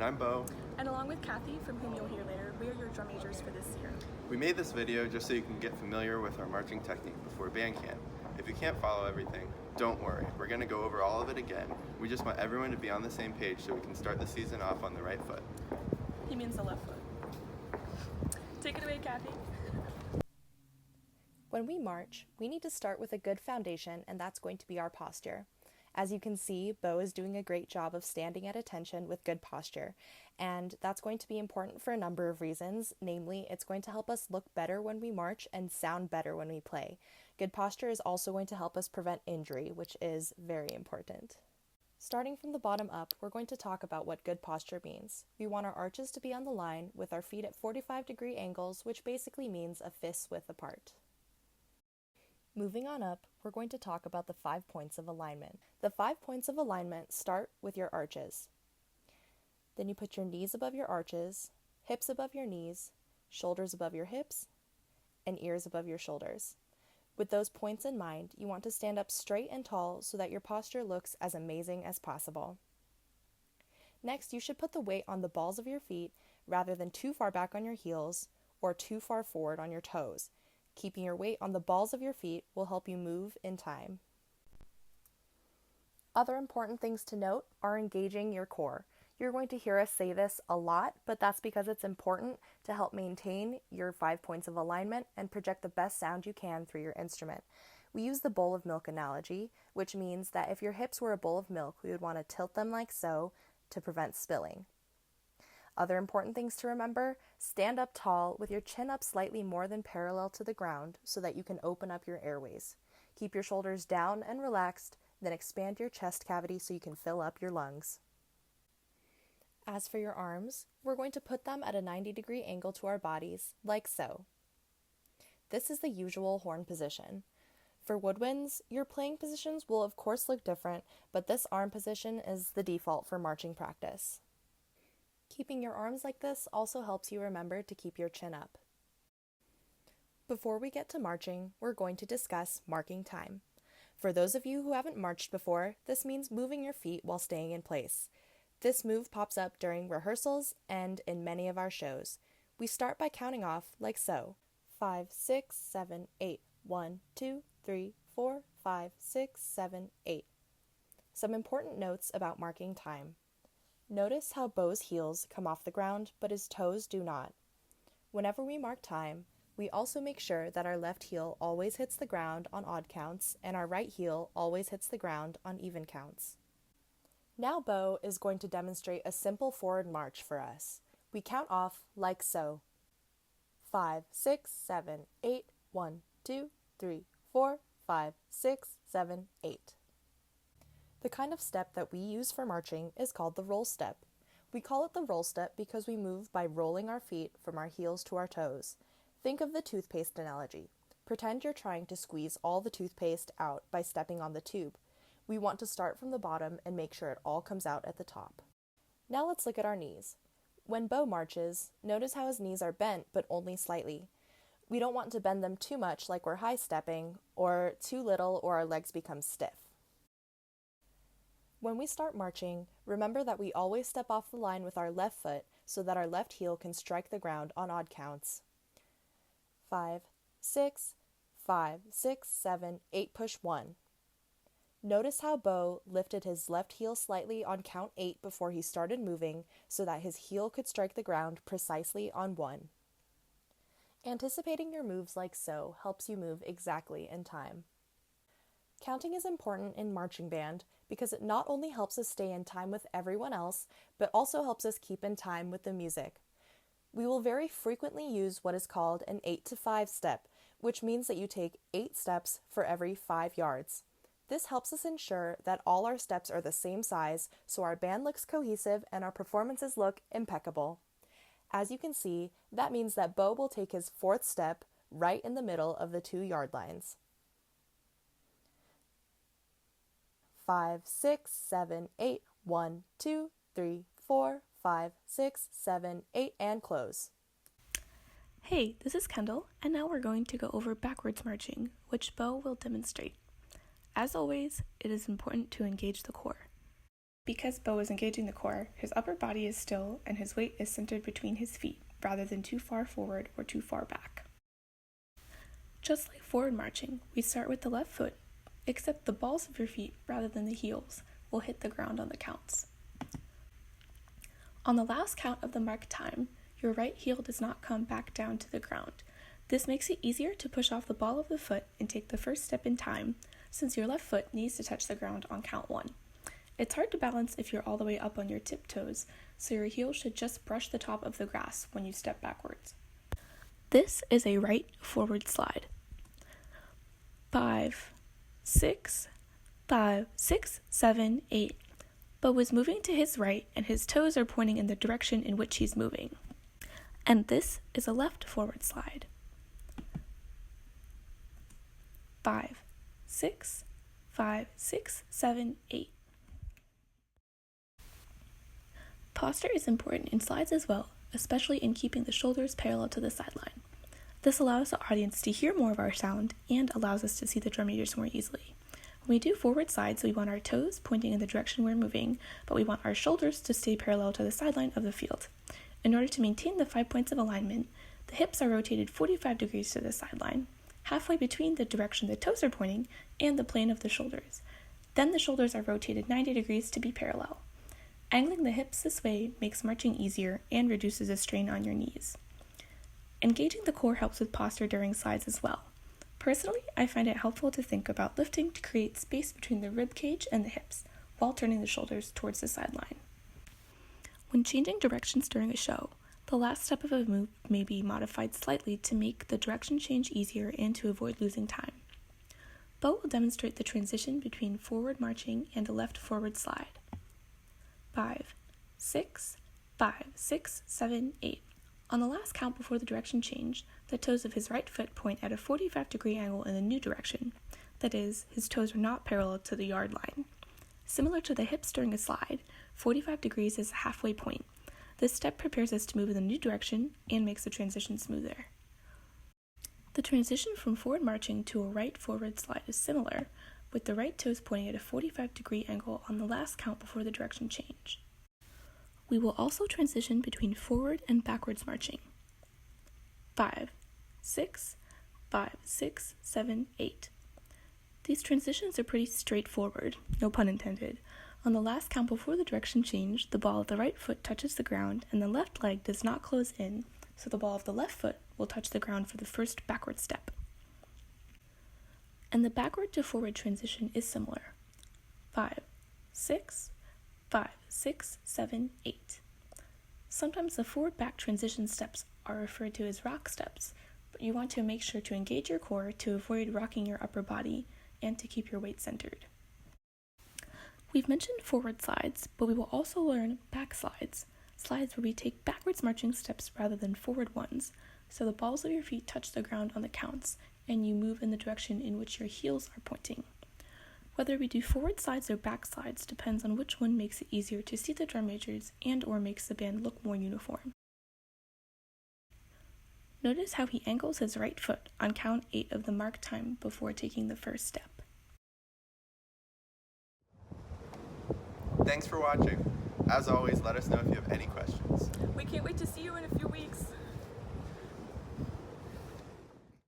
And I'm Bo. And along with Kathy, from whom you'll hear later, we are your drum majors for this year. We made this video just so you can get familiar with our marching technique before band camp. If you can't follow everything, don't worry. We're going to go over all of it again. We just want everyone to be on the same page so we can start the season off on the right foot. He means the left foot. Take it away, Kathy. When we march, we need to start with a good foundation, and that's going to be our posture. As you can see, Bo is doing a great job of standing at attention with good posture, and that's going to be important for a number of reasons. Namely, it's going to help us look better when we march and sound better when we play. Good posture is also going to help us prevent injury, which is very important. Starting from the bottom up, we're going to talk about what good posture means. We want our arches to be on the line with our feet at 45-degree angles, which basically means a fist's width apart. Moving on up, we're going to talk about the 5 points of alignment. The 5 points of alignment start with your arches. Then you put your knees above your arches, hips above your knees, shoulders above your hips, and ears above your shoulders. With those points in mind, you want to stand up straight and tall so that your posture looks as amazing as possible. Next, you should put the weight on the balls of your feet rather than too far back on your heels or too far forward on your toes. Keeping your weight on the balls of your feet will help you move in time. Other important things to note are engaging your core. You're going to hear us say this a lot, but that's because it's important to help maintain your 5 points of alignment and project the best sound you can through your instrument. We use the bowl of milk analogy, which means that if your hips were a bowl of milk, we would want to tilt them like so to prevent spilling. Other important things to remember: stand up tall with your chin up slightly more than parallel to the ground so that you can open up your airways. Keep your shoulders down and relaxed, then expand your chest cavity so you can fill up your lungs. As for your arms, we're going to put them at a 90-degree angle to our bodies, like so. This is the usual horn position. For woodwinds, your playing positions will of course look different, but this arm position is the default for marching practice. Keeping your arms like this also helps you remember to keep your chin up. Before we get to marching, we're going to discuss marking time. For those of you who haven't marched before, this means moving your feet while staying in place. This move pops up during rehearsals and in many of our shows. We start by counting off like so. 5, 6, 7, 8. 1, 2, 3, 4, 5, 6, 7, 8. Some important notes about marking time. Notice how Bo's heels come off the ground, but his toes do not. Whenever we mark time, we also make sure that our left heel always hits the ground on odd counts and our right heel always hits the ground on even counts. Now Bo is going to demonstrate a simple forward march for us. We count off like so. 5, 6, 7, 8. 1, 2, 3, 4, 5, 6, 7, 8. The kind of step that we use for marching is called the roll step. We call it the roll step because we move by rolling our feet from our heels to our toes. Think of the toothpaste analogy. Pretend you're trying to squeeze all the toothpaste out by stepping on the tube. We want to start from the bottom and make sure it all comes out at the top. Now let's look at our knees. When Bo marches, notice how his knees are bent but only slightly. We don't want to bend them too much like we're high stepping, or too little or our legs become stiff. When we start marching, remember that we always step off the line with our left foot so that our left heel can strike the ground on odd counts. 5, 6, 5, 6, 7, 8, push 1. Notice how Bo lifted his left heel slightly on count 8 before he started moving so that his heel could strike the ground precisely on 1. Anticipating your moves like so helps you move exactly in time. Counting is important in marching band because it not only helps us stay in time with everyone else, but also helps us keep in time with the music. We will very frequently use what is called an 8 to 5 step, which means that you take 8 steps for every 5 yards. This helps us ensure that all our steps are the same size so our band looks cohesive and our performances look impeccable. As you can see, that means that Bo will take his 4th step right in the middle of the 2 yard lines. 5, 6, 7, 8. 1, 2, 3, 4, 5, 6, 7, 8, and close. Hey, this is Kendall, and now we're going to go over backwards marching, which Bo will demonstrate. As always, it is important to engage the core. Because Bo is engaging the core, his upper body is still and his weight is centered between his feet rather than too far forward or too far back. Just like forward marching, we start with the left foot, except the balls of your feet rather than the heels will hit the ground on the counts. On the last count of the marked time, your right heel does not come back down to the ground. This makes it easier to push off the ball of the foot and take the first step in time, since your left foot needs to touch the ground on count 1. It's hard to balance if you're all the way up on your tiptoes, so your heel should just brush the top of the grass when you step backwards. This is a right forward slide. 5, 6, 5, 6, 7, 8. Bo is moving to his right and his toes are pointing in the direction in which he's moving. And this is a left forward slide. 5, 6, 5, 6, 7, 8. Posture is important in slides as well, especially in keeping the shoulders parallel to the sideline. This allows the audience to hear more of our sound and allows us to see the drum majors more easily. When we do forward slides, we want our toes pointing in the direction we're moving, but we want our shoulders to stay parallel to the sideline of the field. In order to maintain the 5 points of alignment, the hips are rotated 45 degrees to the sideline, halfway between the direction the toes are pointing and the plane of the shoulders. Then the shoulders are rotated 90 degrees to be parallel. Angling the hips this way makes marching easier and reduces the strain on your knees. Engaging the core helps with posture during slides as well. Personally, I find it helpful to think about lifting to create space between the rib cage and the hips, while turning the shoulders towards the sideline. When changing directions during a show, the last step of a move may be modified slightly to make the direction change easier and to avoid losing time. Bo will demonstrate the transition between forward marching and a left forward slide. 5, 6, 5, 6, 7, 8. On the last count before the direction change, the toes of his right foot point at a 45-degree angle in the new direction. That is, his toes are not parallel to the yard line. Similar to the hips during a slide, 45 degrees is a halfway point. This step prepares us to move in the new direction and makes the transition smoother. The transition from forward marching to a right forward slide is similar, with the right toes pointing at a 45-degree angle on the last count before the direction change. We will also transition between forward and backwards marching. 5, 6, 5, 6, 7, 8. These transitions are pretty straightforward, no pun intended. On the last count before the direction change, the ball of the right foot touches the ground and the left leg does not close in, so the ball of the left foot will touch the ground for the first backward step. And the backward to forward transition is similar. 5, 6, 5, 6, 7, 8. Sometimes the forward-back transition steps are referred to as rock steps, but you want to make sure to engage your core to avoid rocking your upper body and to keep your weight centered. We've mentioned forward slides, but we will also learn back slides, slides where we take backwards marching steps rather than forward ones, so the balls of your feet touch the ground on the counts, and you move in the direction in which your heels are pointing. Whether we do forward slides or back slides depends on which one makes it easier to see the drum majors and or makes the band look more uniform. Notice how he angles his right foot on count 8 of the marked time before taking the first step. Thanks for watching. As always, let us know if you have any questions. We can't wait to see you in a few weeks.